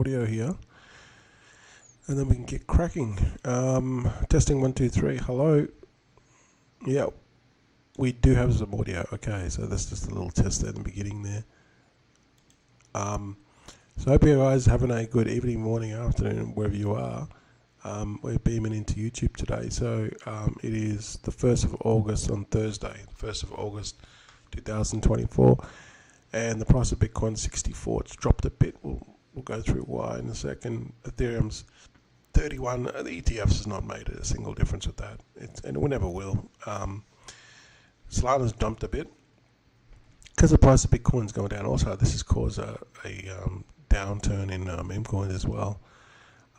audio here, and then we can get cracking. Testing 1 2 3. Hello. Yeah, we do have some audio. Okay, so that's just a little test at the beginning there. So I hope you guys are having a good evening, morning, afternoon, wherever you are. We're beaming into YouTube today. So it is the 1st of August on Thursday, 1st of August 2024, and the price of Bitcoin 64. It's dropped a bit. We'll go through why in a second. Ethereum's 31. The ETFs has not made a single difference with that, and it never will. Solana's jumped a bit because the price of Bitcoin's going down. Also, this has caused a downturn in Memecoins as well.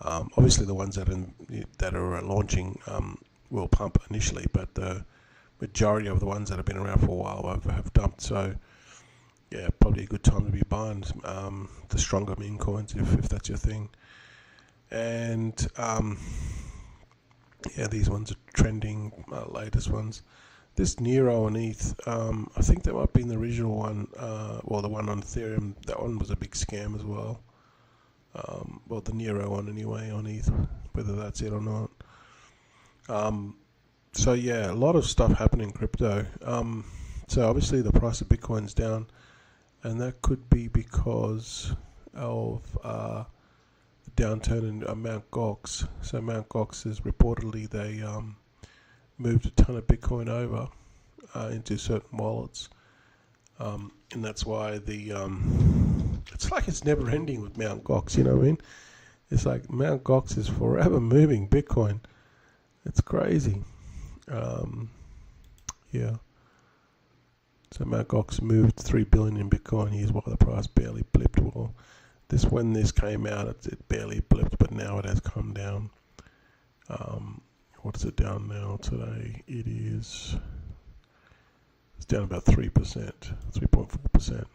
Obviously, the ones that are launching will pump initially, but the majority of the ones that have been around for a while have dumped. So, yeah, probably a good time to be buying the stronger meme coins if that's your thing. And yeah, these ones are trending, latest ones. This Nero on ETH, I think that might have been the original one, well, the one on Ethereum. That one was a big scam as well. Well, the Nero one anyway on ETH, whether that's it or not. So yeah, a lot of stuff happening in crypto. So obviously the price of Bitcoin's down, and that could be because of the downturn in Mt. Gox. So Mt. Gox is reportedly they moved a ton of Bitcoin over into certain wallets, and that's why the it's like it's never ending with Mt. Gox. You know what I mean? It's like Mt. Gox is forever moving Bitcoin. It's crazy. Yeah. So Mt. Gox moved 3 billion in Bitcoin. Here's why the price barely blipped. Well, when this came out, it barely blipped, but now it has come down. What is it down now today? It's down about 3%, 3.4%.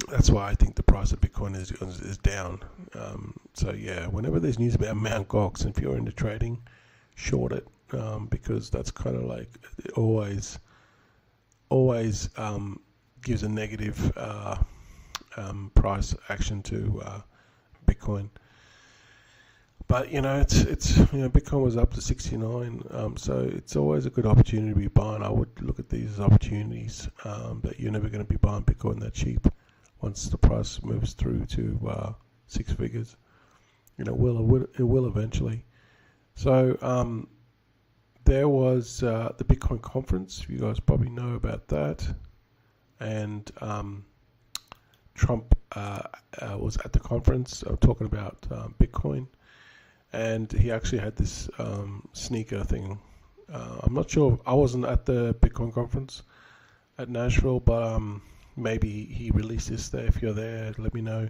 That's why I think the price of Bitcoin is down. So yeah, whenever there's news about Mt. Gox, if you're into trading, short it, because that's kind of like it always gives a negative price action to Bitcoin. But it's Bitcoin was up to 69, so it's always a good opportunity to be buying. I would look at these as opportunities, but you're never going to be buying Bitcoin that cheap. Once the price moves through to 6 figures, it will eventually. So there was the Bitcoin conference. You guys probably know about that, and Trump was at the conference talking about Bitcoin. And he actually had this sneaker thing. I'm not sure. I wasn't at the Bitcoin conference at Nashville, but maybe he released this there. If you're there, let me know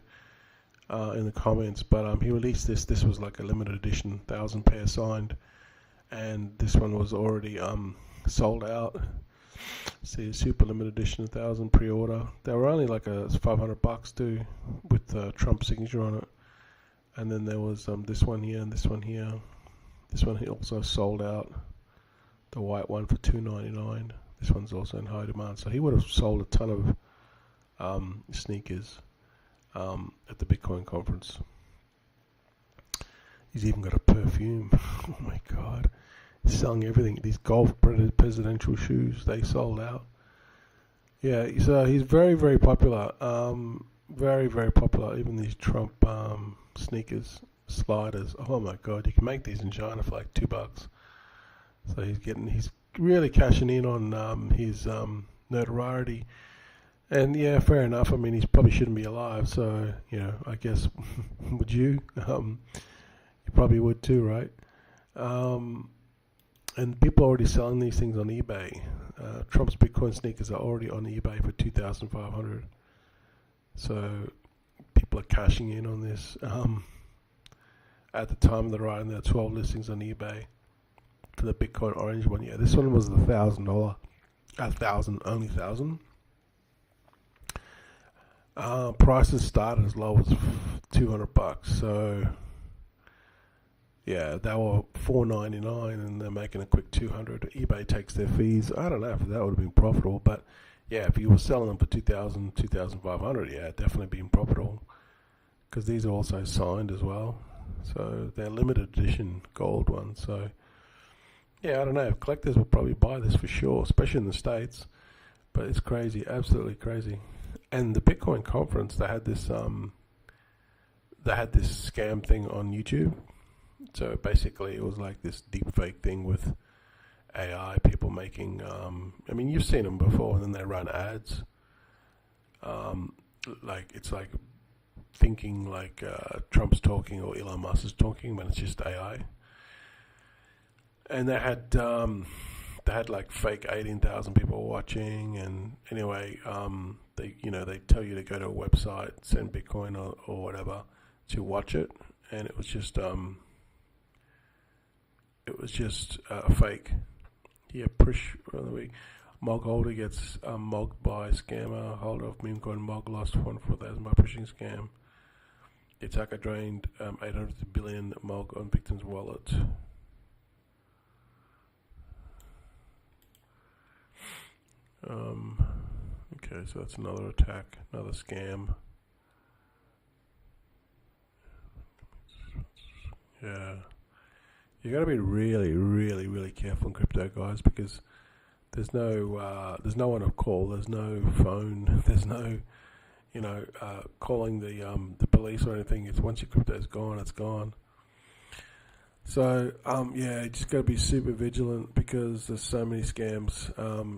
in the comments. But he released this. This was like a limited edition, 1,000 pair signed, and this one was already sold out. See, super limited edition, 1,000 pre-order. They were only like $500 too, with Trump's signature on it. And then there was this one here and this one here. This one he also sold out. The white one for $2.99. This one's also in high demand. So he would have sold a ton of sneakers at the Bitcoin conference. He's even got a perfume. Oh my God. He's selling everything. These golf presidential shoes, they sold out. Yeah, so he's very, very popular. Very, very popular. Even these Trump sneakers, sliders. Oh my God, you can make these in China for like $2. So he's really cashing in on his notoriety. And yeah, fair enough. I mean, he probably shouldn't be alive. So I guess would you? You probably would too, right? And people are already selling these things on eBay. Trump's Bitcoin sneakers are already on eBay for $2,500. So people are cashing in on this. At the time of the writing, there are 12 listings on eBay for the Bitcoin orange one. Yeah, this one was the $1,000, only 1,000. Prices started as low as $200. So yeah, they were $4.99, and they're making a quick $200. eBay takes their fees. I don't know if that would have been profitable, but yeah, if you were selling them for 2,000, 2,500, yeah, definitely being profitable, because these are also signed as well. So they're limited edition gold ones. So yeah, I don't know. Collectors will probably buy this for sure, especially in the States. But it's crazy, absolutely crazy. And the Bitcoin conference, they had this scam thing on YouTube. So basically, it was like this deep fake thing with AI, people making. I mean, you've seen them before, and then they run ads. Like it's like thinking like Trump's talking or Elon Musk is talking, but it's just AI. And they had like fake 18,000 people watching, and anyway, they tell you to go to a website, send Bitcoin or whatever to watch it, and it was just a fake. Yeah, push on the week. Mog holder gets mogged by scammer. Holder of Memecoin mog lost 4,000 by pushing scam. The attacker drained 800 billion mog on victim's wallet. Okay, so that's another attack, another scam. Yeah, you got to be really, really, really careful in crypto, guys, because there's no one to call. There's no phone. There's no, calling the police or anything. It's once your crypto's gone, it's gone. So yeah, you just got to be super vigilant, because there's so many scams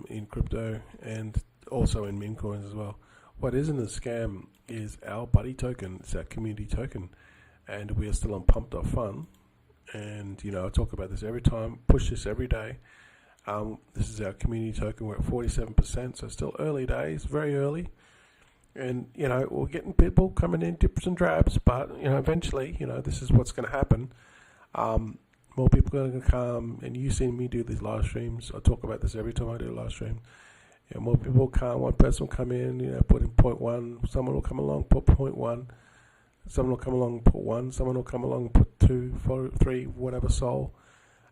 in crypto and also in meme coins as well. What isn't a scam is our buddy token. It's our community token, and we are still on pump.fun. And I talk about this every time, push this every day. This is our community token. We're at 47%, so still early days, very early. And we're getting people coming in dips and drabs, but eventually, this is what's going to happen. More people are going to come, and you've seen me do these live streams. I talk about this every time I do a live stream. More people come. One person will come in, put in 0.1. Someone will come along, put 0.1. Someone will come along, put 1. Someone will come along, put 2, 4, 3, whatever soul.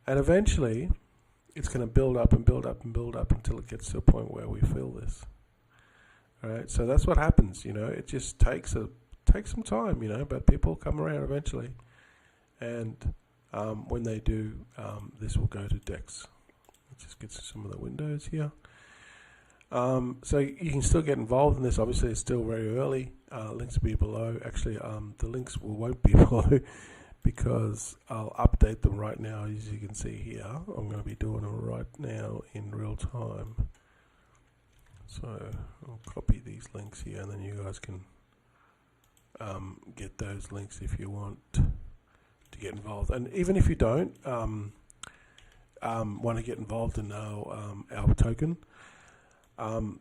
And eventually, it's going to build up and build up and build up until it gets to a point where we feel this. All right, so that's what happens. It just takes some time. But people come around eventually, and when they do, this will go to DEX. Let's just get to some of the windows here. So you can still get involved in this. Obviously, it's still very early. Links will be below. Actually, the links won't be below, because I'll update them right now. As you can see here, I'm going to be doing them right now in real time. So I'll copy these links here, and then you guys can get those links if you want to get involved. And even if you don't want to get involved in our token,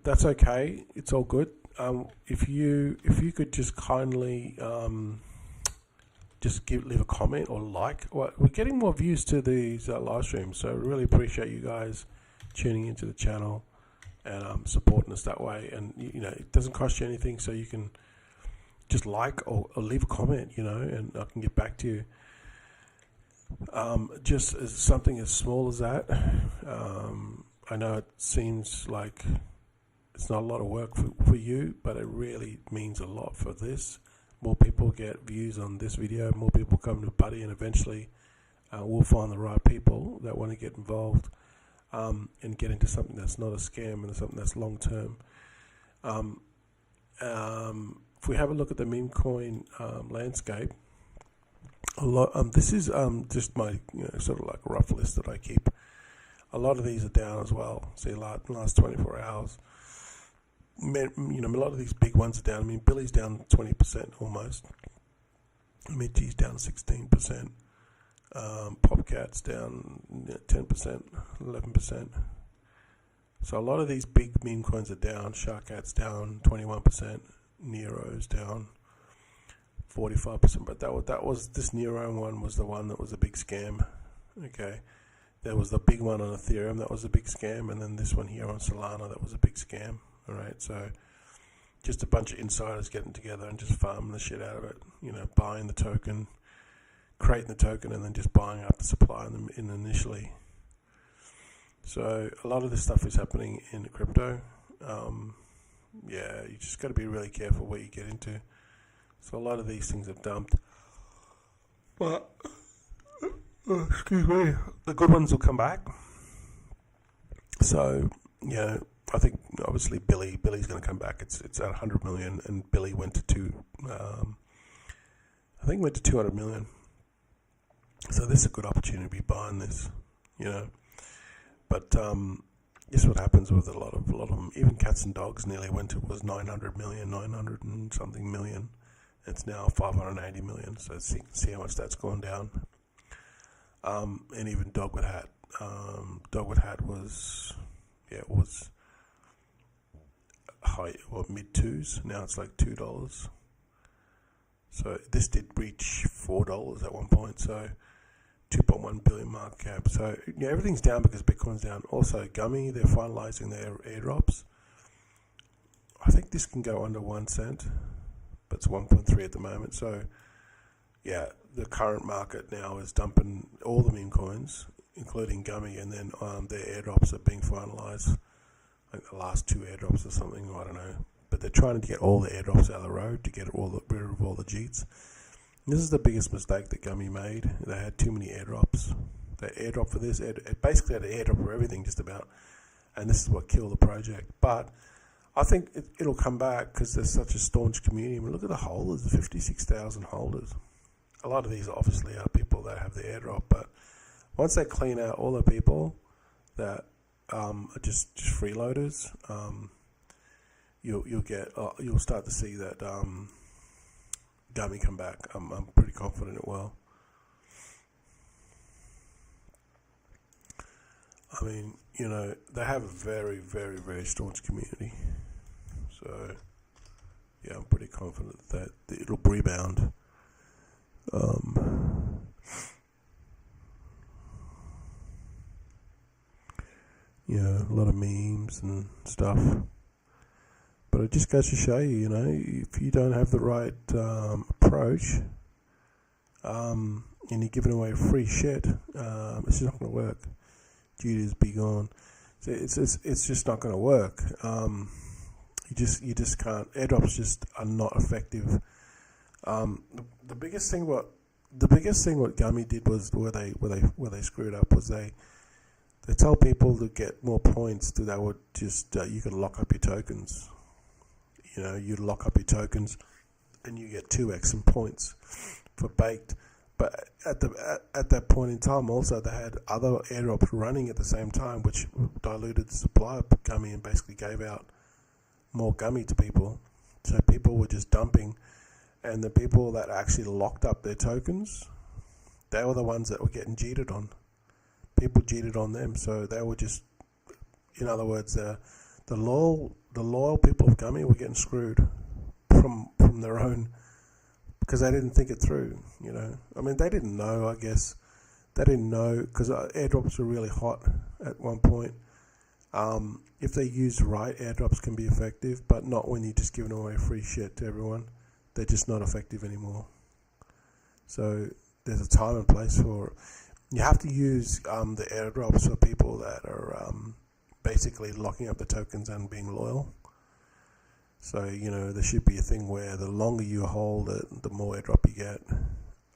that's okay. It's all good. If you could just kindly leave a comment or like. Well, we're getting more views to these live streams, so I really appreciate you guys tuning into the channel and supporting us that way. And it doesn't cost you anything, so you can just like or leave a comment, and I can get back to you. Just as something as small as that. I know it seems like it's not a lot of work for you, but it really means a lot for this. More people get views on this video, more people come to Buddy, and eventually we'll find the right people that want to get involved and get into something that's not a scam and something that's long term. If we have a look at the meme coin landscape, this is just my sort of like a rough list that I keep. A lot of these are down as well. See, in the last 24 hours, a lot of these big ones are down. I mean, Billy's down 20% almost. Mitchie's down 16%. Popcat's down 10%, 11%. So a lot of these big meme coins are down. Sharkcat's down 21%. Nero's down 45%. But that was this Nero one was the one that was a big scam. Okay. There was the big one on Ethereum that was a big scam, and then this one here on Solana that was a big scam. All right, so just a bunch of insiders getting together and just farming the shit out of it. Buying the token, creating the token, and then just buying up the supply in initially. So a lot of this stuff is happening in crypto. Yeah, you just got to be really careful what you get into. So a lot of these things have dumped, but excuse me, the good ones will come back. So I think obviously Billy's going to come back. It's at 100 million, and Billy went to I think went to 200 million. So this is a good opportunity to be buying this, But this is what happens with a lot of them. Even Cats and Dogs nearly was 900 million, 900 and something million. It's now 580 million. So you can see how much that's gone down. And even Dogwood Hat. Dogwood Hat was high or mid twos. Now it's like $2. So this did reach $4 at one point. So 2.1 billion market cap. So everything's down because Bitcoin's down. Also, Gummy, they're finalizing their airdrops. I think this can go under 1 cent, but it's 1.3 at the moment. So yeah, the current market now is dumping all the meme coins, including Gummy, and then their airdrops are being finalized. Like the last 2 airdrops or something, I don't know. But they're trying to get all the airdrops out of the road to get rid of all the cheats. This is the biggest mistake that Gummy made. They had too many airdrops. They airdrop for this, basically had an airdrop for everything just about, and this is what killed the project. But I think it'll come back because there's such a staunch community. I mean, look at the holders, 56,000 holders. A lot of these obviously are people that have the airdrop, but once they clean out all the people that are just freeloaders, you'll start to see that Gummy come back. I'm pretty confident it will. I mean, they have a very, very, very staunch community. So, yeah, I'm pretty confident that it'll rebound. A lot of memes and stuff. But it just goes to show you, if you don't have the right approach, and you're giving away free shit, it's just not going to work. Duties be gone. So it's just not going to work. You just can't. Airdrops just are not effective. The biggest thing what Gummy did was where they screwed up was they told people to get more points. That they would just you could lock up your tokens. You'd lock up your tokens, and you get 2x in points for baked. But at that point in time, also they had other airdrops running at the same time, which diluted the supply of Gummy and basically gave out more Gummy to people. So people were just dumping, and the people that actually locked up their tokens, they were the ones that were getting cheated on. People cheated on them, so they were just, in other words, the loyal people of Gummy were getting screwed from their own, because they didn't think it through. I mean, they didn't know. I guess they didn't know because airdrops were really hot at one point. If they used right, airdrops can be effective, but not when you're just giving away free shit to everyone. They're just not effective anymore. So there's a time and place for. You have to use the airdrops for people that are basically locking up the tokens and being loyal. So, there should be a thing where the longer you hold it, the more airdrop you get.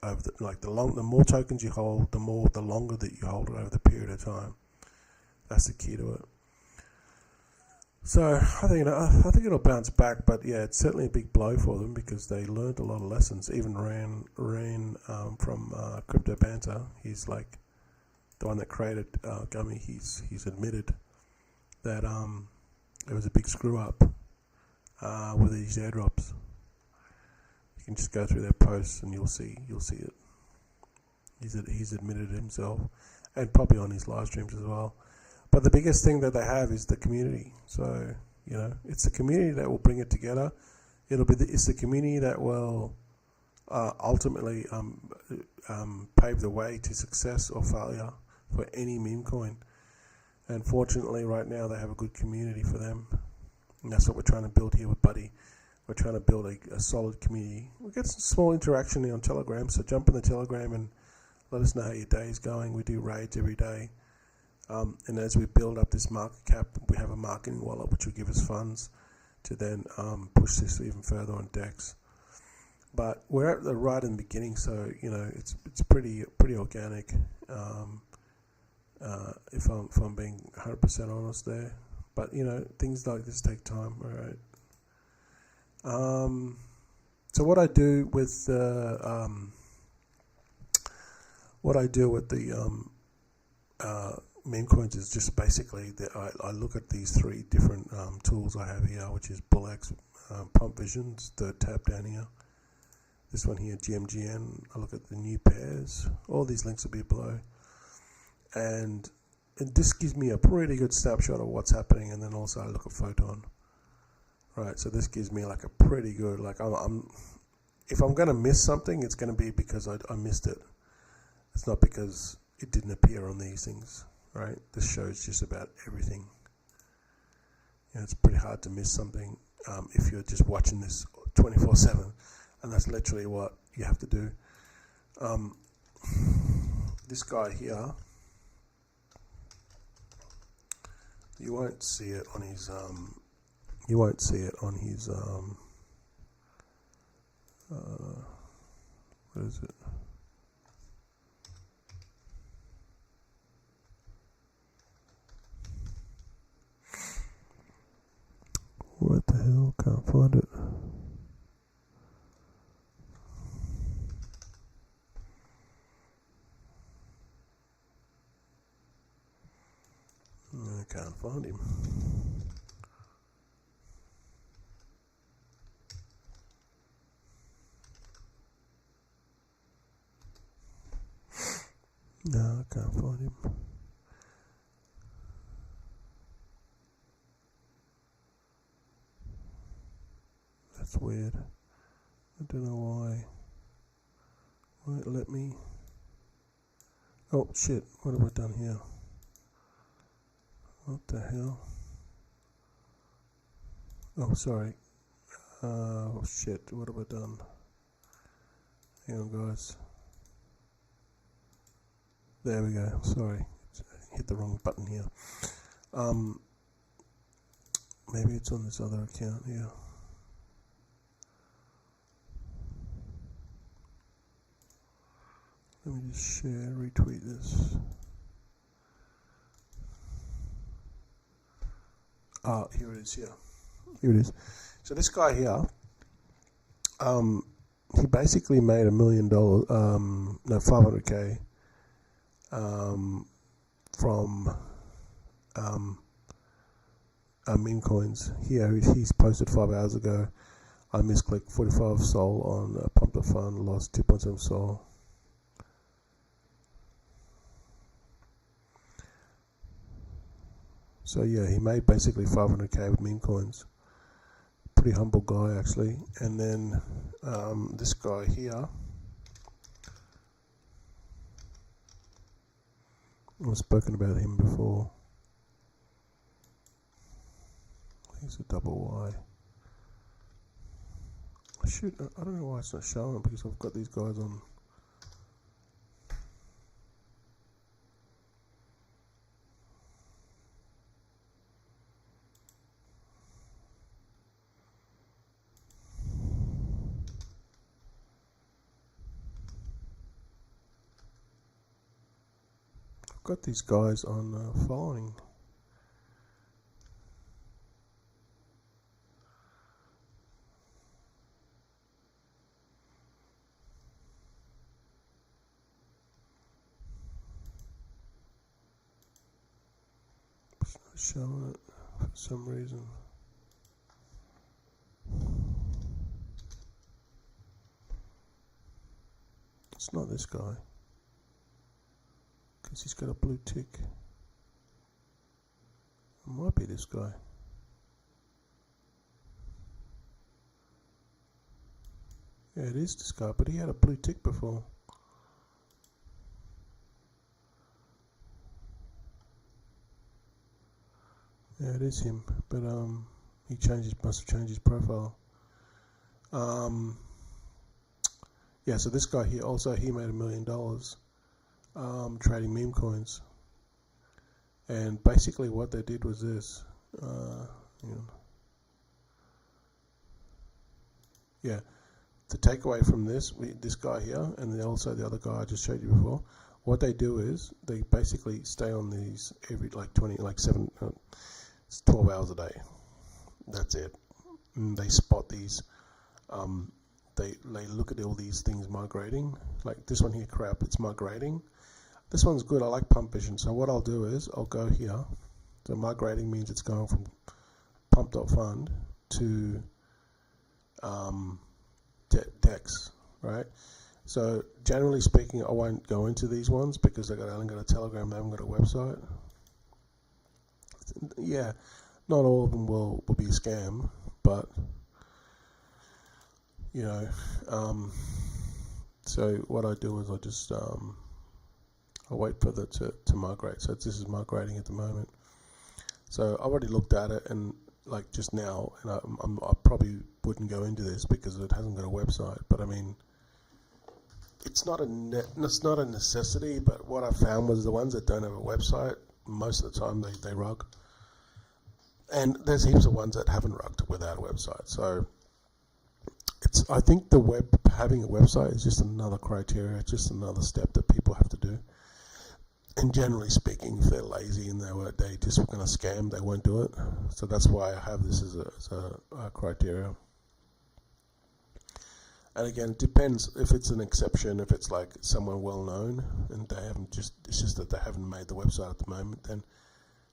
The more tokens you hold, the longer that you hold it over the period of time. That's the key to it. So I think it'll bounce back, but yeah, it's certainly a big blow for them because they learned a lot of lessons. Even Ryan from Crypto Banter, he's like the one that created Gummy. He's admitted that it was a big screw up with these airdrops. You can just go through their posts and you'll see it. He's admitted it himself, and probably on his live streams as well. But the biggest thing that they have is the community. So, it's the community that will bring it together. It's the community that will ultimately pave the way to success or failure for any meme coin. And fortunately, right now, they have a good community for them. And that's what we're trying to build here with Buddy. We're trying to build a solid community. We'll get some small interaction on Telegram. So jump in the Telegram and let us know how your day is going. We do raids every day. And as we build up this market cap, we have a marketing wallet which will give us funds to then push this even further on DEX. But we're at the right in the beginning, so you know it's pretty organic. If I'm being 100% honest there, but you know things like this take time. All right. So what I do with the Memecoins is just basically that I look at these three different tools I have here, which is BullX, Pump Visions, the tab down here. This one here, GMGN. I look at the new pairs. All these links will be below, and this gives me a pretty good snapshot of what's happening. And then also I look at Photon. Right, so this gives me like a pretty good, like if I'm going to miss something, it's going to be because I missed it. It's not because it didn't appear on these things, right? This shows just about everything. You know, it's pretty hard to miss something if you're just watching this 24/7, and that's literally what you have to do. This guy here, you won't see it on his what is it? What the hell? Can't find it. I can't find him. No, I can't find him. That's weird. I don't know why. Won't let me. Oh shit, what have I done here? What the hell? Oh, sorry. Oh shit, what have I done? Hang on, guys. There we go. Sorry, hit the wrong button here. Maybe it's on this other account here. Let me just share, retweet this. Ah, here it is. Here it is. So this guy here, he basically made $1 million, no, 500K. From Memecoins. Here he's posted 5 hours ago. I misclicked 45 sol on Pump the Fund, lost 2.7 sol. So yeah, he made basically 500K with Memecoins. Pretty humble guy actually. And then this guy here, I've spoken about him before. He's a double Y. I don't know why it's not showing, because I've got these guys on. I've got these guys on following. Showing it for some reason. It's not this guy, because he's got a blue tick. It might be this guy. Yeah, it is this guy, but he had a blue tick before. Yeah, it is him, but he must have changed his profile. Yeah, so this guy here also, he made $1 million trading meme coins, And basically what they did was this. The takeaway from this, this guy here, and then also the other guy I just showed you before, what they do is they basically stay on these every 12 hours a day. That's it. And they spot these. They look at all these things migrating. Like this one here, crap, it's migrating. This one's good. I like pump vision. So what I'll do is I'll go here. So migrating means it's going from pump.fund to DEX, right? So generally speaking, I won't go into these ones because they haven't got a Telegram, they haven't got a website. Yeah, not all of them will be a scam, but so what I do is I just I wait for it to migrate. So this is migrating at the moment. So I already looked at it, and like just now, and I probably wouldn't go into this because it hasn't got a website. But I mean, it's not a necessity. But what I found was the ones that don't have a website, most of the time they rug, and there's heaps of ones that haven't rugged without a website. So I think having a website is just another criteria, it's just another step that people have to do. And generally speaking, if they're lazy and they just going to scam, they won't do it. So that's why I have this as a criteria. And again, it depends if it's an exception. If it's like someone well known and it's just that they haven't made the website at the moment,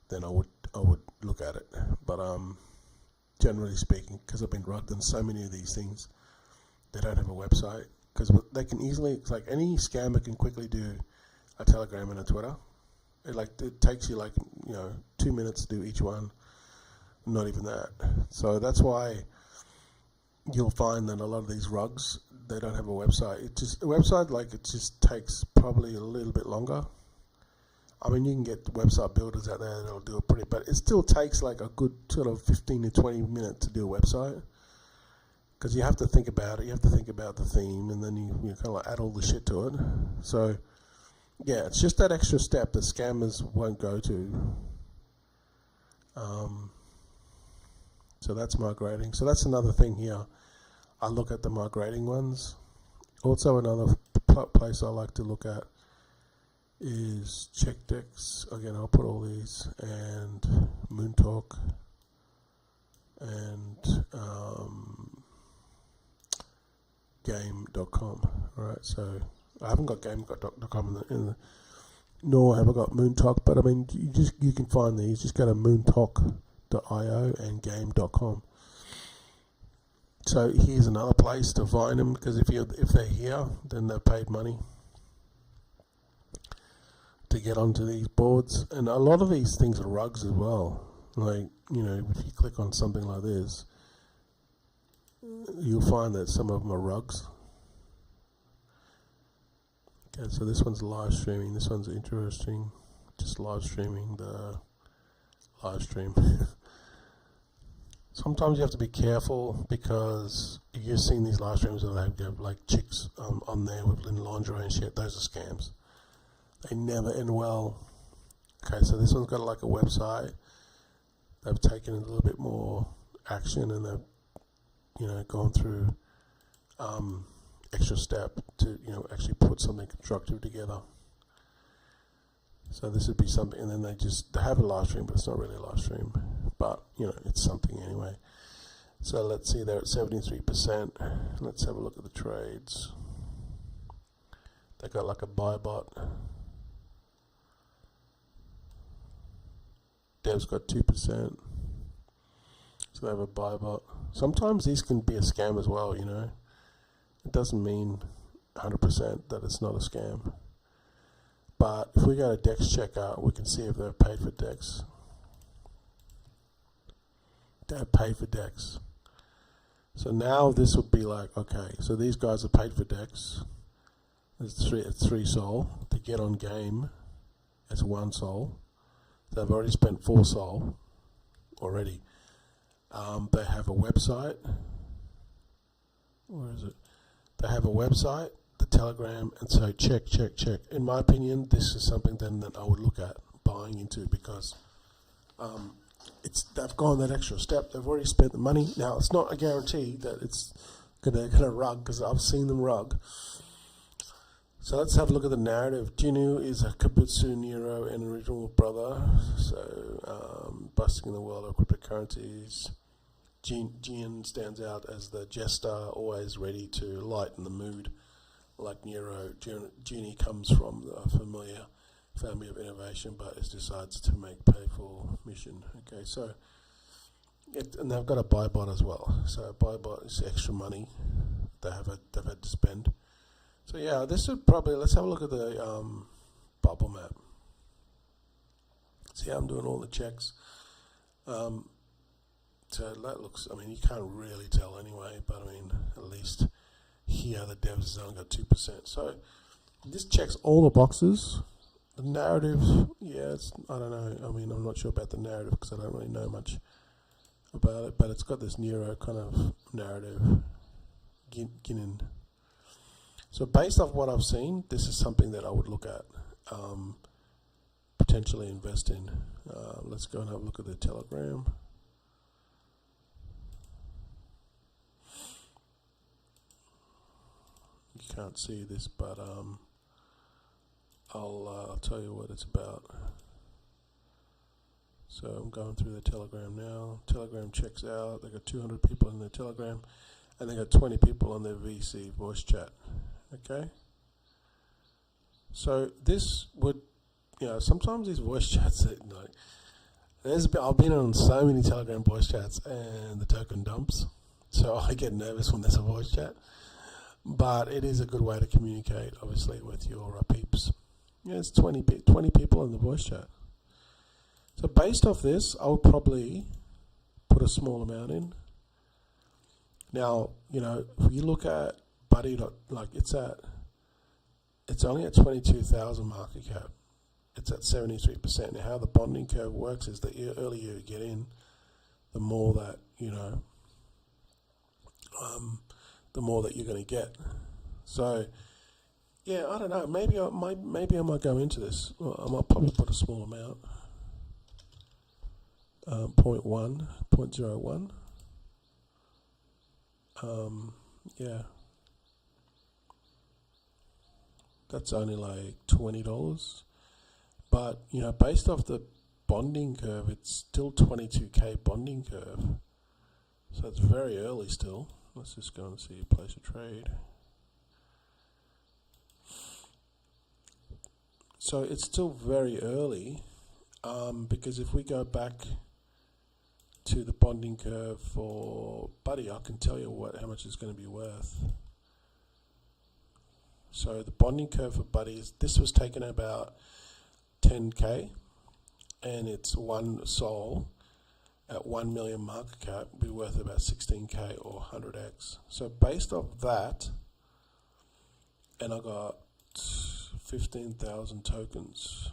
then I would look at it. But generally speaking, because I've been rugged on so many of these things, they don't have a website, because they can easily, it's like any scammer can quickly do a Telegram and a Twitter. It takes you 2 minutes to do each one, not even that. So that's why you'll find that a lot of these rugs, they don't have a website. It just takes probably a little bit longer. I mean, you can get website builders out there that'll do it but it still takes like a good sort of 15 to 20 minutes to do a website, because you have to think about it. You have to think about the theme, and then you kind of like add all the shit to it. So yeah, it's just that extra step that scammers won't go to. So that's migrating. So that's another thing here. I look at the migrating ones. Also, another place I like to look at is CheckDex. Again, I'll put all these, and Moontalk, and game.com. Alright, so I haven't got game.com nor have I got Moontalk, but I mean, you can find these. Just go to moontalk.io and game.com. So here's another place to find them, because if they're here, then they've paid money to get onto these boards. And a lot of these things are rugs as well. Like, if you click on something like this, you'll find that some of them are rugs. Okay, so this one's live streaming. This one's interesting. Just live streaming the live stream. Sometimes you have to be careful, because you've seen these live streams where they have like chicks on there with lingerie and shit. Those are scams. They never end well. Okay, so this one's got like a website. They've taken a little bit more action, and they've gone through extra step to actually put something constructive together. So this would be something, and then they have a live stream, but it's not really a live stream, but it's something anyway. So let's see, they're at 73%. Let's have a look at the trades. They got like a buy bot. Dev's got 2%. So they have a buy bot. Sometimes these can be a scam as well, It doesn't mean 100% that it's not a scam. But if we go to DEX checkout, we can see if they've paid for DEX. They've paid for DEX. So now this would be like, okay, so these guys are paid for DEX. It's 3 sol. To get on game, it's 1 sol. They've already spent 4 sol already. They have a website. Where is it? They have a website, the Telegram, and so check. In my opinion, this is something then that I would look at buying. going into, because they've gone that extra step. They've already spent the money. Now, it's not a guarantee that it's gonna rug, because I've seen them rug. So let's have a look at the narrative. Jinu is a Kabutsu Nero and original brother, so busting in the world of cryptocurrencies. Jin stands out as the jester, always ready to lighten the mood. Like Nero, Genie comes from a familiar family of innovation, but decides to make payful mission. Okay, so and they've got a buy bot as well. So buy bot is extra money they've had to spend. So yeah, this would probably, let's have a look at the bubble map. See how I'm doing all the checks. So that looks, I mean, you can't really tell anyway, but I mean, at least here the devs has only got 2%. So this checks all the boxes. The narrative, yeah, I don't know. I mean, I'm not sure about the narrative because I don't really know much about it, but it's got this Nero kind of narrative. Ginin. So based off what I've seen, this is something that I would look at, potentially invest in. Let's go and have a look at the Telegram. You can't see this, but I'll tell you what it's about. So I'm going through the Telegram now. Telegram checks out. They got 200 people in their Telegram, and they got 20 people on their VC voice chat. Okay. So this would, sometimes these voice chats, I've been on so many Telegram voice chats, and the token dumps. So I get nervous when there's a voice chat. But it is a good way to communicate, obviously, with your peeps. Yeah, it's 20 people in the voice chat. So based off this, I would probably put a small amount in. Now, if you look at Buddy, like it's only at 22,000 market cap. It's at 73%. Now, how the bonding curve works is the earlier you get in, the more that, the more that you're going to get. So, yeah, I don't know. Maybe I might go into this. Well, I might probably put a small amount. 0.01. Yeah. That's only like $20. But, based off the bonding curve, it's still 22K bonding curve. So it's very early still. Let's just go and see place a trade. So it's still very early, because if we go back to the bonding curve for Buddy, I can tell you how much it's going to be worth. So the bonding curve for Buddy this was taken about 10K, and it's one sol at 1 million market cap be worth about 16K or 100x. So based off that, and I got 15,000 tokens.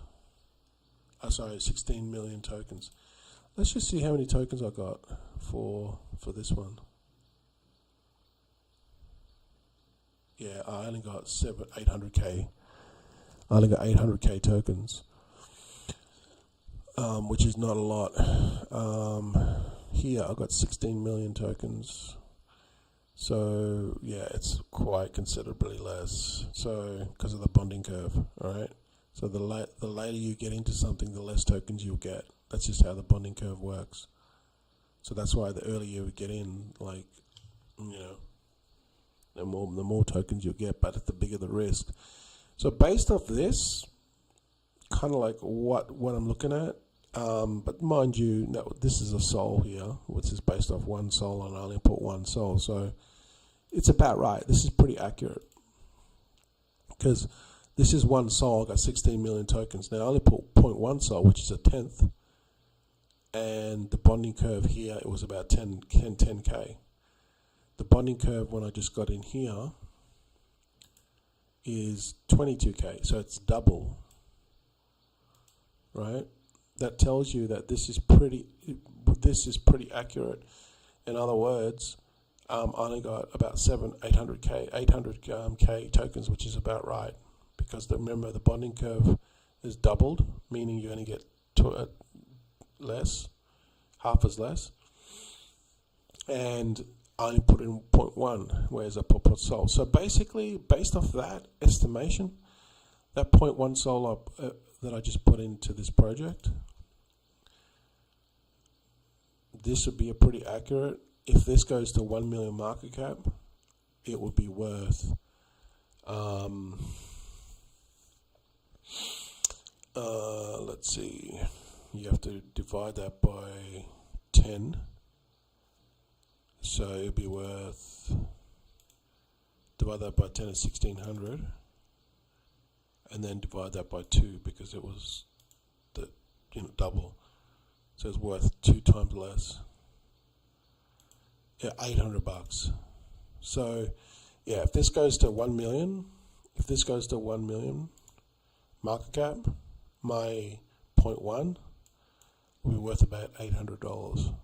16 million tokens. Let's just see how many tokens I got for this one. Yeah, I only got 800K. I only got 800K tokens. Which is not a lot. Here I got 16 million tokens. So yeah, it's quite considerably less. So because of the bonding curve, all right. So the later you get into something, the less tokens you'll get. That's just how the bonding curve works. So that's why the earlier you get in, like, the more tokens you'll get, but the bigger the risk. So based off this, kind of like what I'm looking at. But mind you, this is a sol here, which is based off one sol, and I only put one sol, so it's about right. This is pretty accurate because this is one sol. I got 16 million tokens. Now I only put 0.1 sol, which is a tenth, and the bonding curve here, it was about 10K. The bonding curve when I just got in here is 22K, so it's double, right? That tells you that this is pretty accurate. In other words, I only got about 800K tokens, which is about right, because remember the bonding curve is doubled, meaning you only get less, half as less, and I only put in 0.1, whereas I put sol. So basically, based off that estimation, that 0.1 sol that I just put into this project, this would be a pretty accurate. If this goes to 1 million market cap, it would be worth let's see, you have to divide that by 10, so it'd be worth, divide that by 10 is 1600, and then divide that by 2 because it was the double, so it's worth 2 times less. Yeah, $800. So yeah, if this goes to 1 million, market cap, my 0.1 will be worth about $800.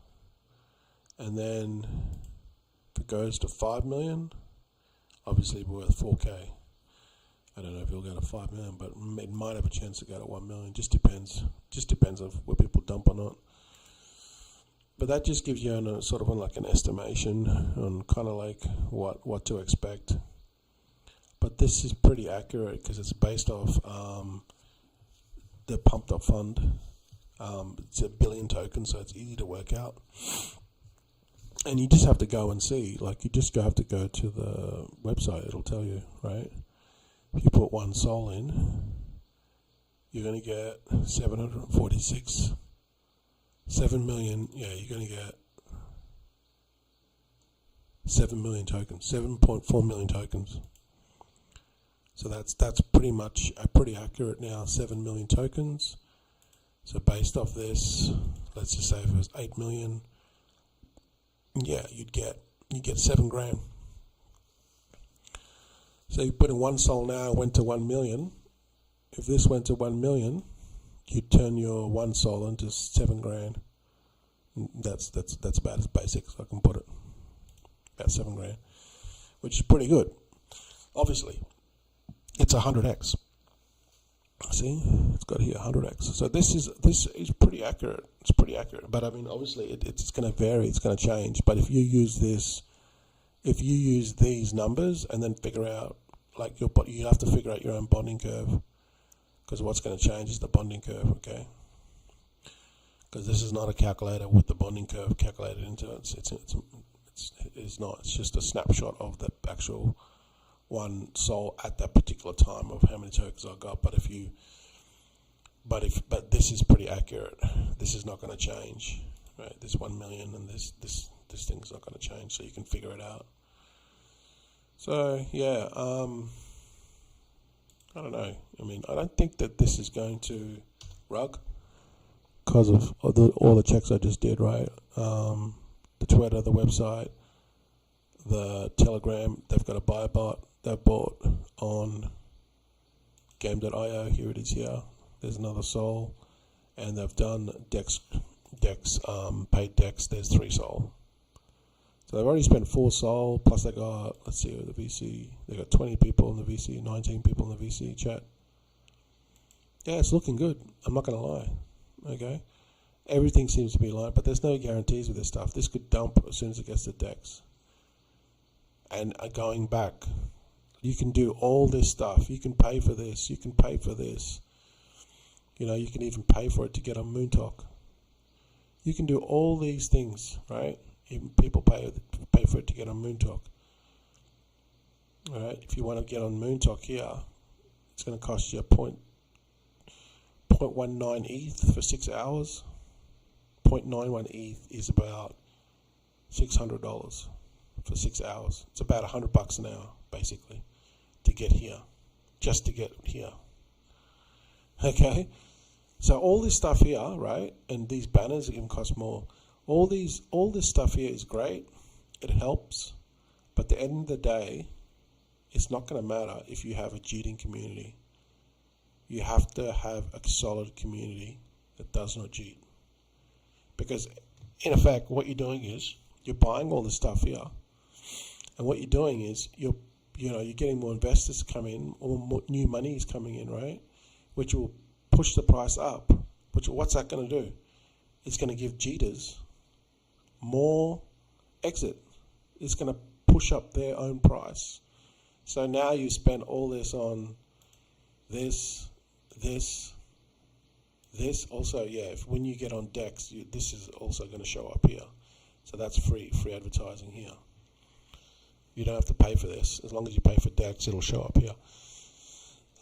And then if it goes to 5 million, obviously it'll be worth 4K. I don't know if it'll go to 5 million, but it might have a chance to go to 1 million. Just depends on where people dump or not. But that just gives you a sort of like an estimation on kind of like what to expect. But this is pretty accurate because it's based off the pumped up fund. It's 1 billion tokens, so it's easy to work out. And you just have to go and see. Like, you just have to go to the website. It'll tell you, right? If you put 1 sol in, you're going to get 746. 7 million, yeah, you're going to get 7 million tokens, 7.4 million tokens. So that's pretty much pretty accurate now, 7 million tokens. So based off this, let's just say if it was 8 million, yeah, you'd get 7 grand. So you put in 1 sol now, went to 1 million. If this went to 1 million, you turn your 1 sol into 7 grand. That's about as basic as I can put it. About 7 grand, which is pretty good. Obviously, it's 100x. See, it's got here 100x. So this is pretty accurate. It's pretty accurate. But I mean, obviously, it's going to vary. It's going to change. But if you use these numbers and then figure out, like, you have to figure out your own bonding curve. Because what's going to change is the bonding curve, okay? Because this is not a calculator with the bonding curve calculated into it. It's not. It's just a snapshot of the actual 1 sol at that particular time of how many tokens I got. But this is pretty accurate. This is not going to change, right? This 1 million and this thing's not going to change. So you can figure it out. So yeah. I don't know. I mean, I don't think that this is going to rug because of all the checks I just did, right? The Twitter, the website, the Telegram, they've got a buy bot they've bought on game.io. Here it is here. There's another sol. And they've done Dex, paid Dex. There's 3 sol. So they've already spent 4 sol, plus they got, let's see, the VC, they got 20 people in the VC, 19 people in the VC chat. Yeah, it's looking good. I'm not going to lie. Okay? Everything seems to be aligned, but there's no guarantees with this stuff. This could dump as soon as it gets to Dex. And going back, you can do all this stuff. You can pay for this. You can pay for this. You know, you can even pay for it to get on Moontalk. You can do all these things, right? Even people pay for it to get on Moontalk. All right, if you want to get on Moontalk here, it's going to cost you 0.19 ETH for 6 hours. 0.91 ETH is about $600 for 6 hours. It's about $100 an hour, basically, to get here, just to get here. Okay, so all this stuff here, right, and these banners even cost more. All this stuff here is great. It helps, but at the end of the day, it's not going to matter if you have a cheating community. You have to have a solid community that does not cheat. Because in effect, what you're doing is you're buying all this stuff here, and what you're doing is you're getting more investors to come in, or more new money is coming in, right? Which will push the price up, What's that going to do? It's going to give cheaters more exit. It's going to push up their own price. So now you spend all this on this. Also, yeah, when you get on DEX, this is also going to show up here. So that's free advertising here. You don't have to pay for this. As long as you pay for DEX, it'll show up here.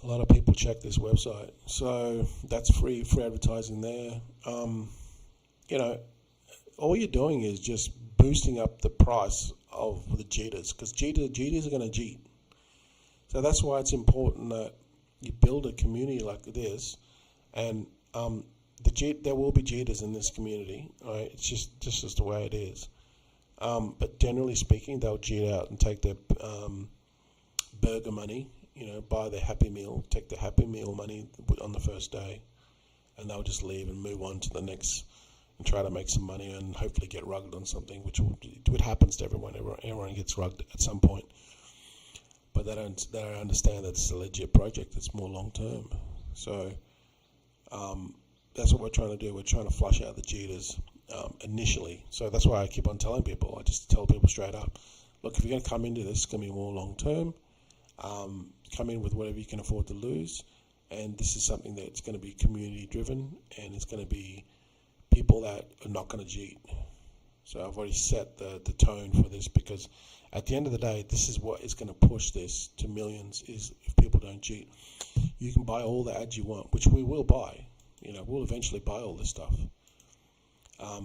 A lot of people check this website. So that's free advertising there. You know, all you're doing is just boosting up the price of the cheaters, because cheaters are going to cheat. So that's why it's important that you build a community like this, and there will be cheaters in this community, right? It's just the way it is. But generally speaking, they'll cheat out and take their burger money, you know, buy their Happy Meal, take their Happy Meal money on the first day, and they'll just leave and move on to the next and try to make some money and hopefully get rugged on something, which happens to everyone. Everyone gets rugged at some point. But they don't understand that it's a legit project that's more long term. So that's what we're trying to do. We're trying to flush out the cheaters initially. So that's why I keep on telling people. I just tell people straight up, look, if you're going to come into this, it's going to be more long term. Come in with whatever you can afford to lose. And this is something that's going to be community driven, and it's going to be people that are not going to cheat. So I've already set the tone for this, because at the end of the day, this is what is going to push this to millions, is if people don't cheat. You can buy all the ads you want, which we will buy. You know, we'll eventually buy all this stuff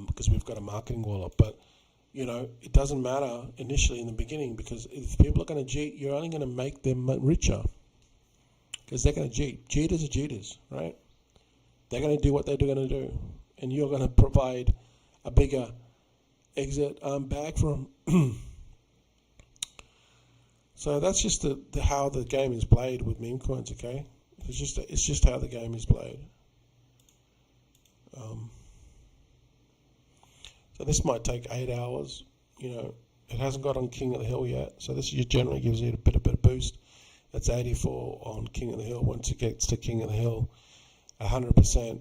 because we've got a marketing wall up. But, you know, it doesn't matter initially in the beginning, because if people are going to cheat, you're only going to make them richer, because they're going to cheat. Cheaters are cheaters, right? They're going to do what they're going to do, and you're going to provide a bigger exit bag for them. So that's just how the game is played with meme coins. Okay, it's just how the game is played. So this might take 8 hours. You know, it hasn't got on King of the Hill yet, so this just generally gives you a bit of boost. That's 84 on King of the Hill. Once it gets to King of the Hill, 100%,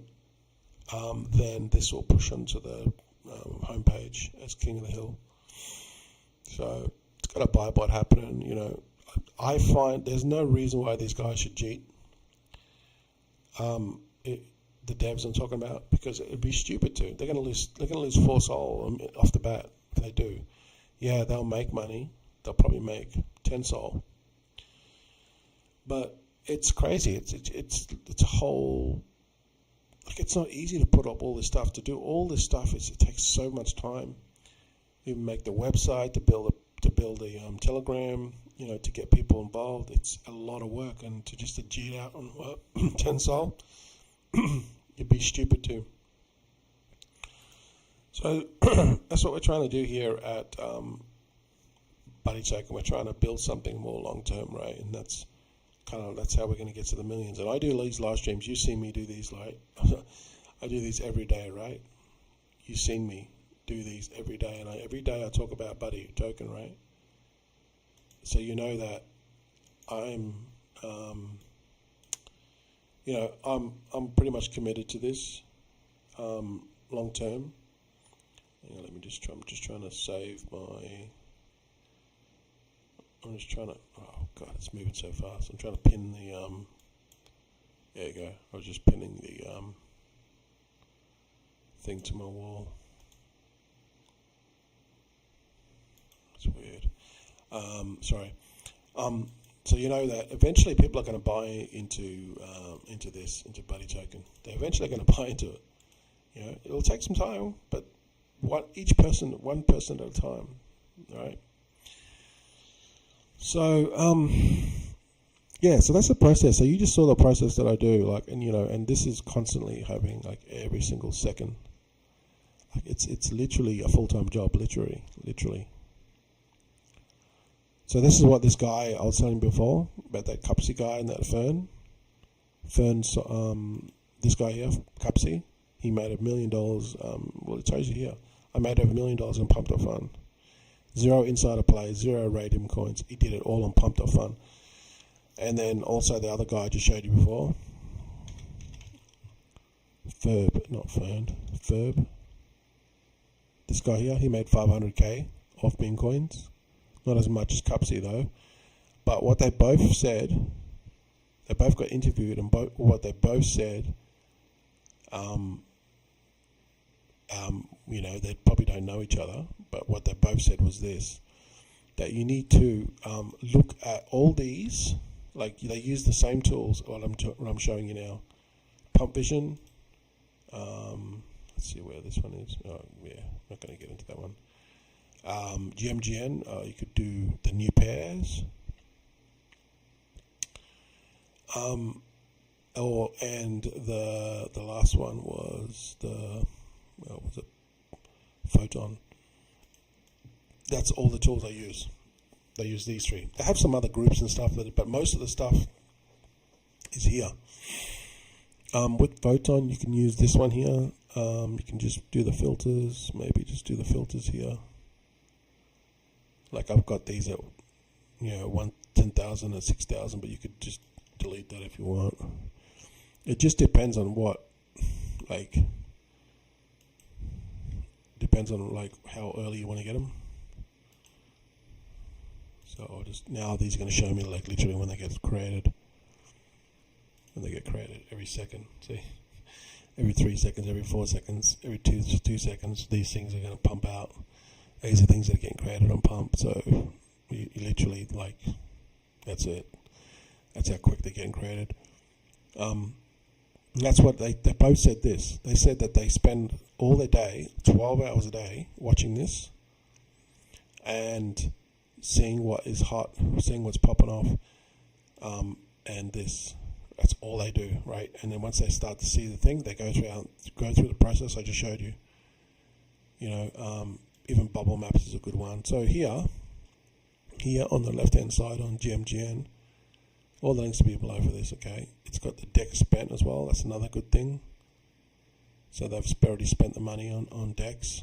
then this will push onto the homepage as King of the Hill. So it's got a buy bot happening. You know, I find there's no reason why these guys should cheat. The devs I'm talking about, because it'd be stupid to. They're going to lose 4 Sol off the bat if they do. Yeah, they'll make money. They'll probably make 10 Sol. But it's crazy. It's a whole, like, it's not easy to put up all this stuff. To do all this stuff, it takes so much time. Even make the website, to build the Telegram, you know, to get people involved. It's a lot of work, and to cheat out on 10 Sol, you'd be stupid too. So that's what we're trying to do here at Buddy Token. We're trying to build something more long term, right? And that's how we're going to get to the millions. And I do these live streams. You see me do these, right? I do these every day, right? You've seen me do these every day, and every day I talk about Buddy Token, right? So you know that I'm you know, I'm pretty much committed to this long term. Hang on, I'm just trying to save my. I'm just trying to. Oh God, it's moving so fast. I'm trying to pin the. There you go. I was just pinning the thing to my wall. That's weird. Sorry. So you know that eventually people are going to buy into Buddy Token. They're eventually going to buy into it. You know, it'll take some time, but one person at a time, right? So yeah, so that's the process. So you just saw the process that I do, like, and you know, and this is constantly happening, like every single second. Like it's literally a full-time job, literally. So this is what this guy I was telling before about, that Cupsy guy and that Fern. This guy here, Cupsy, he made $1 million. Well, it tells you here. I made over $1 million on Pumped Up Fun. 0 insider play, 0 radium coins. He did it all on Pumped Up Fun. And then also the other guy I just showed you before, Ferb. This guy here, he made 500k off Memecoins. Not as much as Cupsy though. But what they both said, they both got interviewed, and what they both said, they probably don't know each other, but what they both said was this, that you need to look at all these, like they use the same tools, what I'm showing you now. Pump Vision, let's see where this one is. Oh, yeah, not going to get into that one. GMGN, you could do the new pairs. And the last one was Photon. That's all the tools they use. They use these three. They have some other groups and stuff, but most of the stuff is here. With Photon, you can use this one here. You can just do the filters. Maybe just do the filters here. Like I've got these at 10,000 and 6,000, but you could just delete that if you want. It just depends on how early you want to get them. So I'll just, now these are going to show me like literally when they get created. When they get created every second. See, every 3 seconds, every 4 seconds, every 2 seconds, these things are going to pump out. These are things that are getting created on pump. So you literally that's it. That's how quick they're getting created. That's what they both said this. They said that they spend all their day, 12 hours a day, watching this and seeing what is hot, seeing what's popping off, and this. That's all they do, right? And then once they start to see the thing, they go through the process I just showed you. Even bubble maps is a good one. So here on the left-hand side on GMGN, all the links will be below for this, okay? It's got the DEX spent as well. That's another good thing. So they've already spent the money on DEX.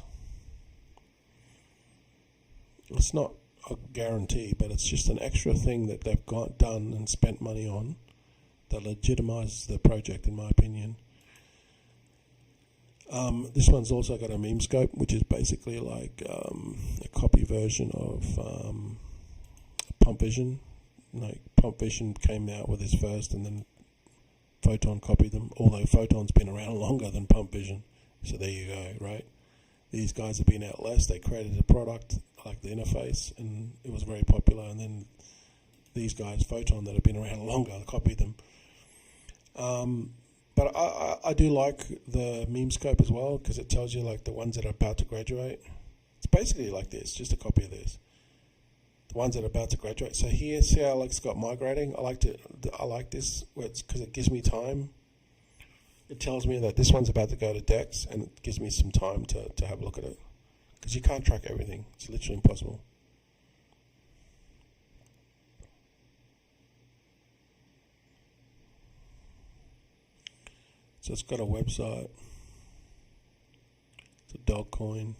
It's not a guarantee, but it's just an extra thing that they've done and spent money on that legitimizes the project, in my opinion. This one's also got a meme scope, which is basically like a copy version of Pump Vision. Like Pump Vision came out with this first, and then Photon copied them, although Photon's been around longer than Pump Vision. So there you go, right? These guys have been out less. They created a product like the interface, and it was very popular. And then these guys, Photon, that have been around longer, copied them. But I do like the meme scope as well, because it tells you like the ones that are about to graduate. It's basically like this, just a copy of this. The ones that are about to graduate. So here, see how it's got migrating. I like this because it gives me time. It tells me that this one's about to go to DEX, and it gives me some time to have a look at it, because you can't track everything. It's literally impossible. So it's got a website. It's a dog coin.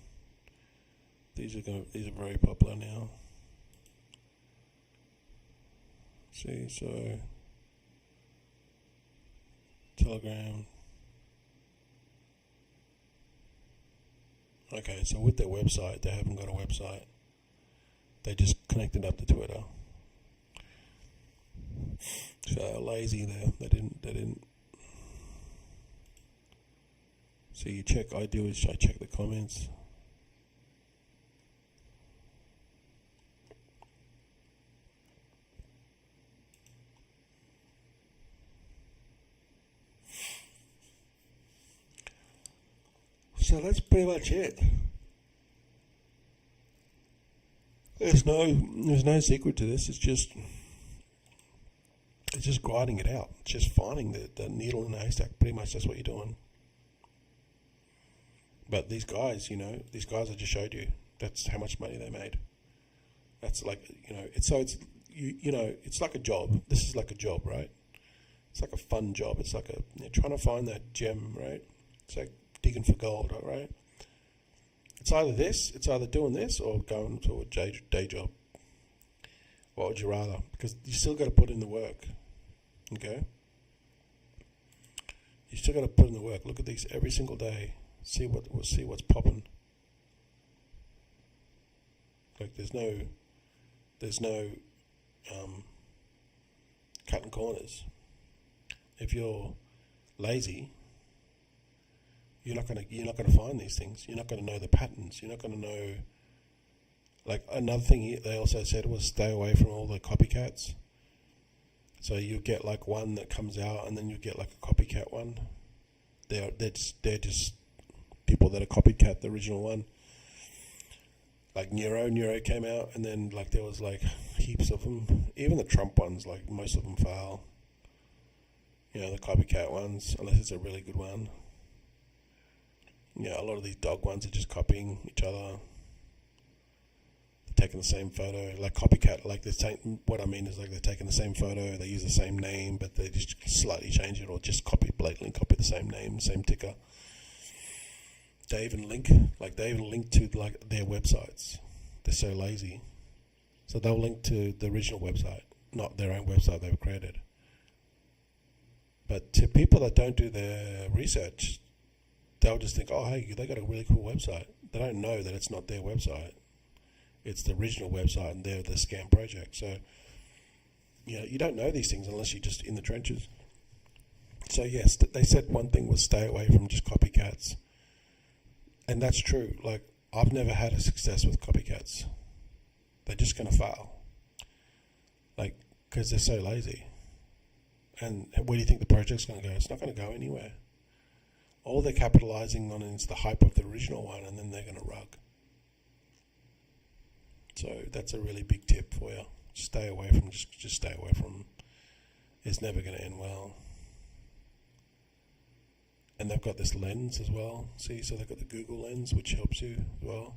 These are very popular now. See, so Telegram. Okay, so with their website, they haven't got a website. They just connected up to Twitter. So lazy there. They didn't. So I check the comments. So that's pretty much it. There's no secret to this. It's just grinding it out. It's just finding the needle in the haystack. Pretty much that's what you're doing. But these guys, I just showed you, that's how much money they made. That's like, it's like a job. This is like a job, right? It's like a fun job. It's like trying to find that gem, right? It's like digging for gold, right? It's either doing this or going to a day job. What would you rather? Because you still got to put in the work, okay? You still got to put in the work. Look at these every single day. See what's popping. Like there's no cutting corners. If you're lazy, you're not gonna find these things. You're not gonna know the patterns. You're not gonna know. Like another thing they also said was stay away from all the copycats. So you get like one that comes out, and then you get like a copycat one. They're just people that are copycat the original one. Like Nero came out, and then like there was like heaps of them. Even the Trump ones, like most of them fail. You know, the copycat ones, unless it's a really good one. Yeah, a lot of these dog ones are just copying each other. They're taking the same photo, like copycat. Like they're saying, what I mean is like they're taking the same photo, they use the same name, but they just slightly change it, or just blatantly copy the same name, same ticker. They even link to like their websites. They're so lazy, so they'll link to the original website, not their own website they've created. But to people that don't do their research, they'll just think, oh, hey, they got a really cool website. They don't know that it's not their website. It's the original website, and they're the scam project. So, you know, you don't know these things unless you're just in the trenches. So, yes, they said one thing was stay away from just copycats. And that's true. Like, I've never had a success with copycats. They're just going to fail. Like, because they're so lazy. And where do you think the project's going to go? It's not going to go anywhere. All they're capitalizing on is the hype of the original one, and then they're going to rug. So that's a really big tip for you. Stay away from, just stay away from. It's never going to end well. And they've got this lens as well. See, so they've got the Google lens, which helps you as well.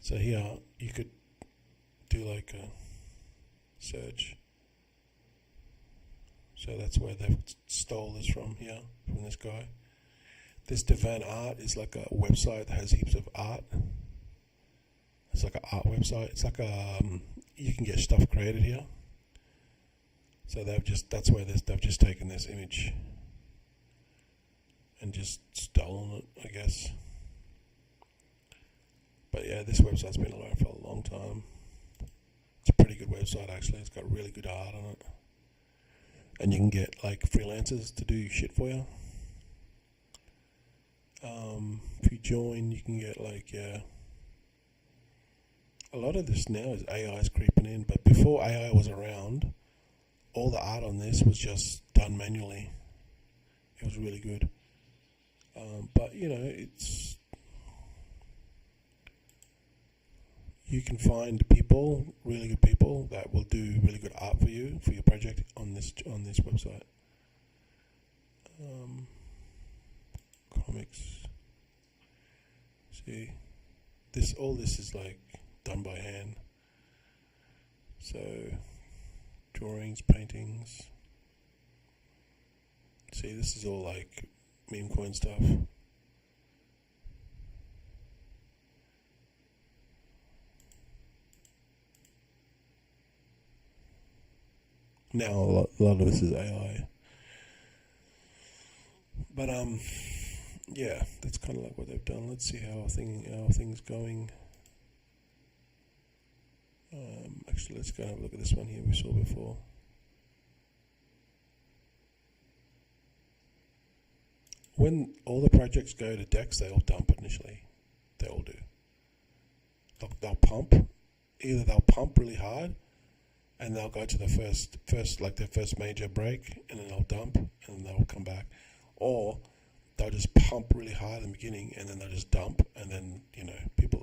So here, you could do like a search. So that's where they've stole this from here, from this guy. This Divan Art is like a website that has heaps of art. It's like an art website. It's like you can get stuff created here. So they've just taken this image and just stolen it, I guess. But yeah, this website's been around for a long time. It's a pretty good website actually. It's got really good art on it. And you can get like freelancers to do shit for you. If you join, you can get like, yeah. A lot of this now is AI's creeping in, but before AI was around, all the art on this was just done manually. It was really good. But you know, it's, you can find people, really good people, that will do really good art for you, for your project on this website. Comics. See, all this is like done by hand. So, drawings, paintings. See, this is all like Memecoin stuff. Now a lot of this is AI. But yeah, that's kind of like what they've done. Let's see how things going. Actually, let's go and have a look at this one here we saw before. When all the projects go to DEX, they all dump initially. They all do. They'll pump. Either they'll pump really hard, and they'll go to the first like their first major break, and then they'll dump, and then they'll come back. Or they'll just pump really hard in the beginning, and then they'll just dump, and then, you know, the people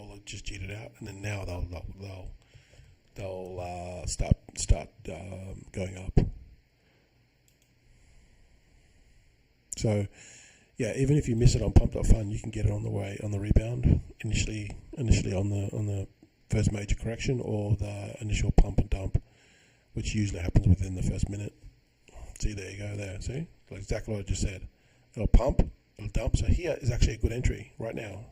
will just cheat it out, and then now they'll start going up. So, yeah, even if you miss it on pump.fun, you can get it on the rebound initially on the first major correction, or the initial pump and dump, which usually happens within the first minute. See, there you go there. See, like exactly what I just said. It'll pump, it'll dump. So here is actually a good entry right now.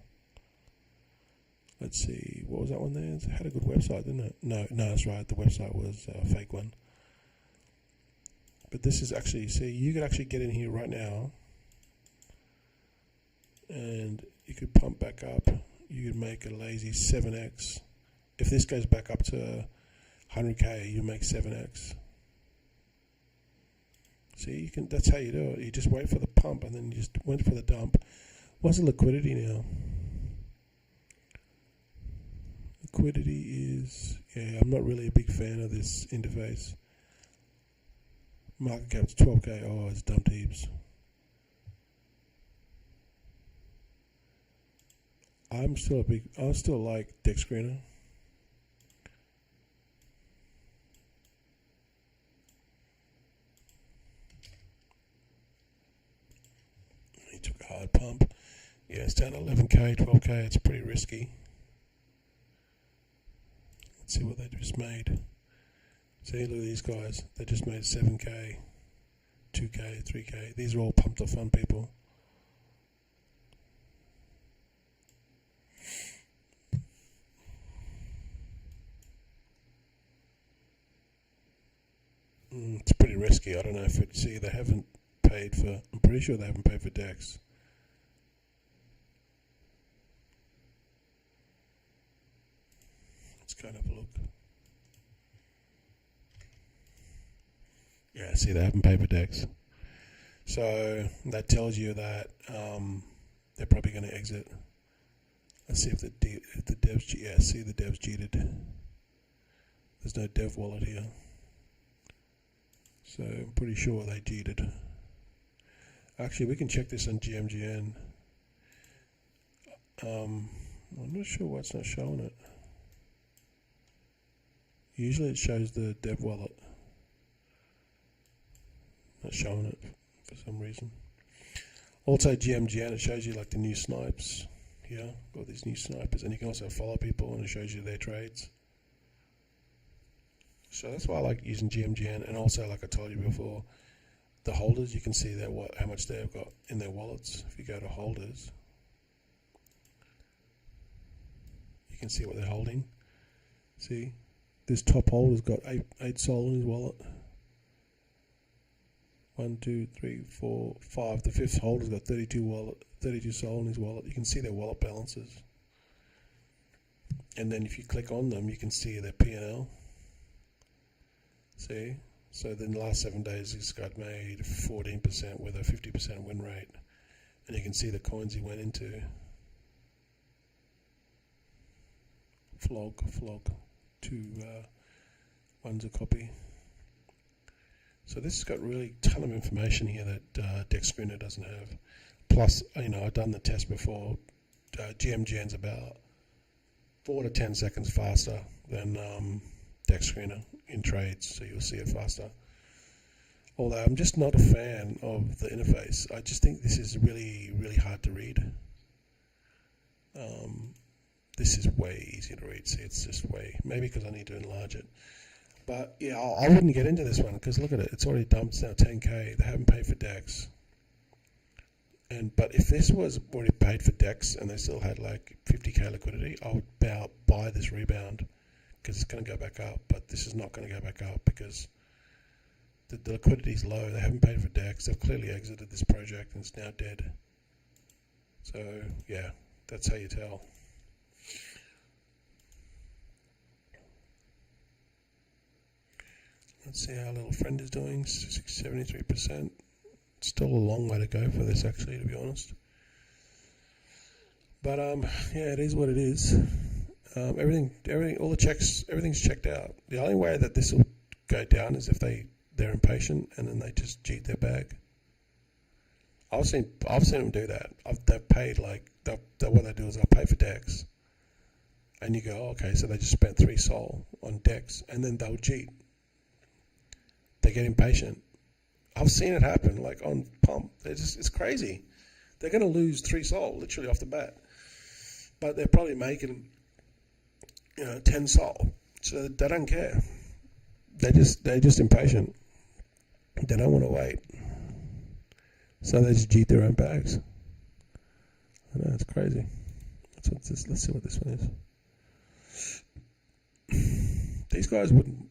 Let's see, what was that one there? It had a good website, didn't it? No, that's right. The website was a fake one. But this is actually, see, you could actually get in here right now and you could pump back up. You could make a lazy 7x. If this goes back up to 100k, you make 7x. See, you can. That's how you do it. You just wait for the pump and then you just wait for the dump. What's the liquidity now? Liquidity is, yeah, I'm not really a big fan of this interface. Market cap's 12k. Oh, it's dumped heaps. I still like Deck Screener. He took a hard pump. Yeah, it's down to 11k, 12k. It's pretty risky. Let's see what they just made. See, look at these guys. They just made 7k, 2k, 3k. These are all pumped up fun people. It's pretty risky. I don't know if it, see, they haven't paid for, I'm pretty sure they haven't paid for DEX. Let's go and have a look. Yeah, see, they haven't paid for DEX. So that tells you that they're probably going to exit. Let's see if the devs, yeah, see the devs cheated. There's no dev wallet here. So I'm pretty sure they cheated. Actually, we can check this on GMGN. I'm not sure why it's not showing it. Usually it shows the dev wallet. Not showing it for some reason. Also GMGN, it shows you like the new snipes here. Got these new snipers, and you can also follow people and it shows you their trades. So that's why I like using GMGN, and also, like I told you before, the holders, you can see how much they've got in their wallets. If you go to holders, you can see what they're holding. See, this top holder's got 8 SOL in his wallet. 1, 2, 3, 4, 5. The fifth holder's got 32 SOL in his wallet. You can see their wallet balances. And then if you click on them, you can see their P&L. See, so then the last 7 days this guy made 14% with a 50% win rate, and you can see the coins he went into. Flog, 2, one's a copy. So this has got really a ton of information here that Deck Screener doesn't have. Plus, you know, I've done the test before. GMGN's about 4 to 10 seconds faster than Deck Screener in trades, so you'll see it faster. Although I'm just not a fan of the interface. I just think this is really, really hard to read. This is way easier to read. See, it's just way, maybe because I need to enlarge it. But yeah, I wouldn't get into this one because look at it. It's already dumped. It's now 10k. They haven't paid for DEX. But if this was already paid for DEX and they still had like 50k liquidity, I would buy this rebound, because it's going to go back up. But this is not going to go back up because the liquidity is low. They haven't paid for DEX. They've clearly exited this project and it's now dead. So yeah, that's how you tell. Let's see how little friend is doing. 73%. Still a long way to go for this, actually, to be honest. But yeah, it is what it is. Everything, all the checks, everything's checked out. The only way that this will go down is if they're impatient and then they just cheat their bag. I've seen them do that. They've paid what they do is they'll pay for DEX, and you go, oh, okay, so they just spent 3 SOL on DEX, and then they'll cheat. They get impatient. I've seen it happen, like on pump. It's crazy. They're going to lose 3 SOL literally off the bat, but they're probably making 10 SOL, so they don't care. They're just impatient. They don't want to wait, so they just cheat their own bags. I know, it's crazy. Let's see what this one is. These guys wouldn't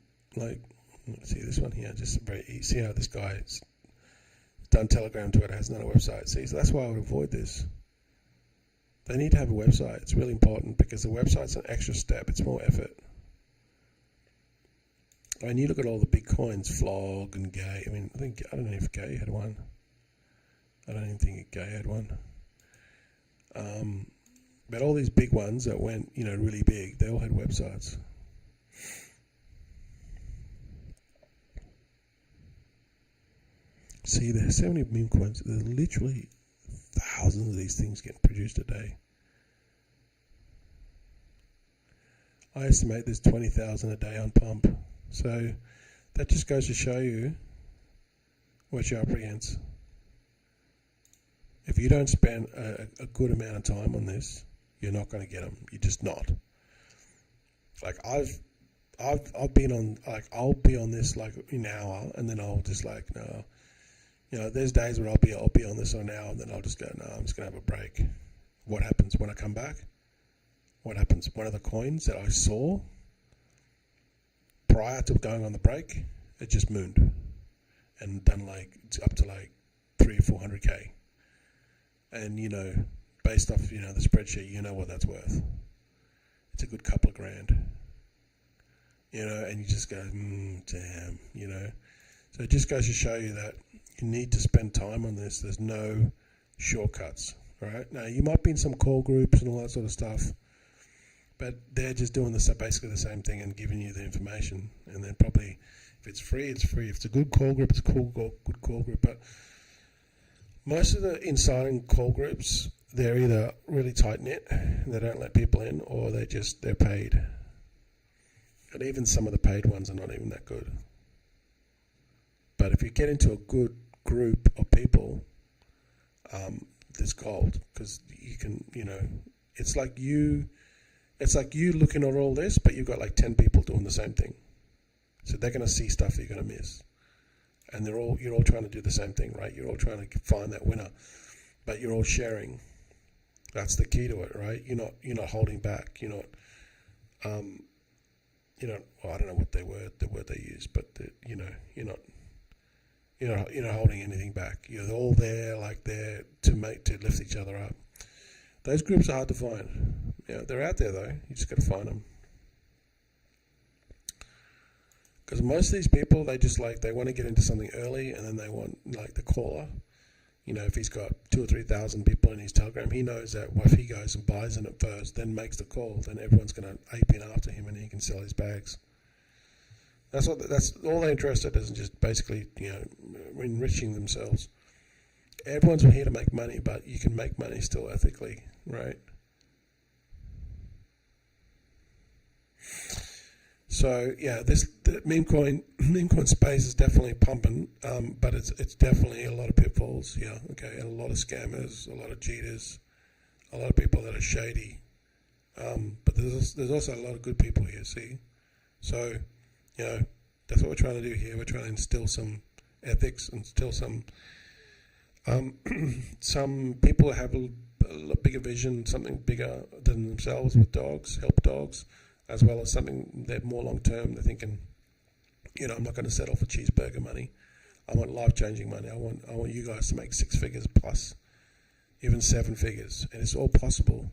See this one here, just very easy. See how this guy's done Telegram, Twitter, has not a website. See, so that's why I would avoid this. They need to have a website. It's really important because the website's an extra step. It's more effort. And you look at all the big coins, Flog and Gay. I mean, I don't know if Gay had one. I don't even think Gay had one. But all these big ones that went, really big, they all had websites. See, there's so many meme coins. There's literally thousands of these things getting produced a day. I estimate there's 20,000 a day on pump. So that just goes to show you what you're up against. If you don't spend a good amount of time on this, you're not going to get them. You're just not. Like I've been on, like I'll be on this like an hour, and then I'll just like no. There's days where I'll be on this for an hour, and then I'll just go, no, I'm just going to have a break. What happens when I come back? What happens? One of the coins that I saw prior to going on the break, it just mooned and done up to 300 or 400K. And, based off, the spreadsheet, what that's worth. It's a good couple of grand. And you just go, damn, So it just goes to show you that you need to spend time on this. There's no shortcuts, right? Now, you might be in some call groups and all that sort of stuff, but they're just doing basically the same thing and giving you the information. And then probably, if it's free, it's free. If it's a good call group, it's a good call group. But most of the insider call groups, they're either really tight-knit, they don't let people in, or they're paid. And even some of the paid ones are not even that good. But if you get into a good group of people, there's gold, because you can, it's like you looking at all this, but you've got 10 people doing the same thing. So they're going to see stuff that you're going to miss. And you're all trying to do the same thing, right? You're all trying to find that winner, but you're all sharing. That's the key to it, right? You're not holding back. You're not, well, I don't know what the word they use, but you're not holding anything back. You're all there, there to lift each other up. Those groups are hard to find. They're out there though. You just got to find them. Because most of these people, they just they want to get into something early, and then they want the caller. If he's got 2,000 or 3,000 people in his Telegram, he knows that if he goes and buys in it first, then makes the call, then everyone's going to ape in after him, and he can sell his bags. That's all they're interested in, is just basically enriching themselves. Everyone's here to make money, but you can make money still ethically, right? So the Memecoin space is definitely pumping, but it's definitely a lot of pitfalls here. Okay, and a lot of scammers, a lot of cheaters, a lot of people that are shady. But there's also a lot of good people here. See, so that's what we're trying to do here. We're trying to instill some ethics, instill some some people have a bigger vision, something bigger than themselves with dogs, help dogs. As well as something that more long term. They're thinking, I'm not going to settle for cheeseburger money. I want life-changing money. I want you guys to make 6 figures plus, even 7 figures, and it's all possible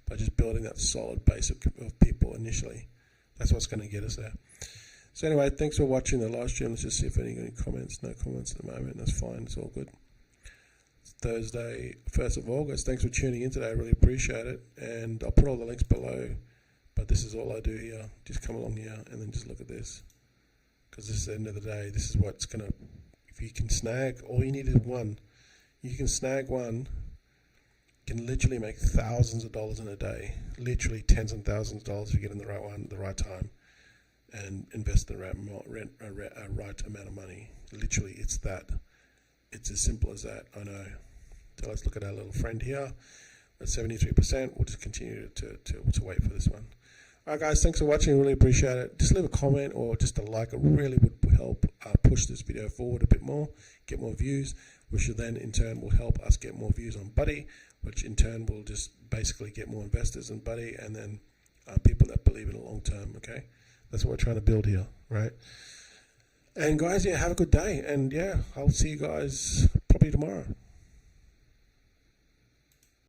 by just building that solid base of people initially. That's what's going to get us there. So anyway, thanks for watching the live stream. Let's just see if any comments. No comments at the moment. That's fine. It's all good. It's Thursday, 1st of August. Thanks for tuning in today. I really appreciate it, and I'll put all the links below. But this is all I do here. Just come along here and then just look at this. Because this is the end of the day. This is what's going to, if you can snag, all you need is one. You can snag one, you can literally make thousands of dollars in a day. Literally tens and thousands of dollars if you get in the right one at the right time. And invest in the right amount of money. Literally, it's that. It's as simple as that, I know. So let's look at our little friend here. At 73%, we'll just continue to wait for this one. Alright guys, thanks for watching, really appreciate it. Just leave a comment or just a like, it really would help push this video forward a bit more, get more views, which then in turn will help us get more views on Buddy, which in turn will just basically get more investors in Buddy, and then people that believe in it long term, okay? That's what we're trying to build here, right? And guys, yeah, have a good day. And yeah, I'll see you guys probably tomorrow.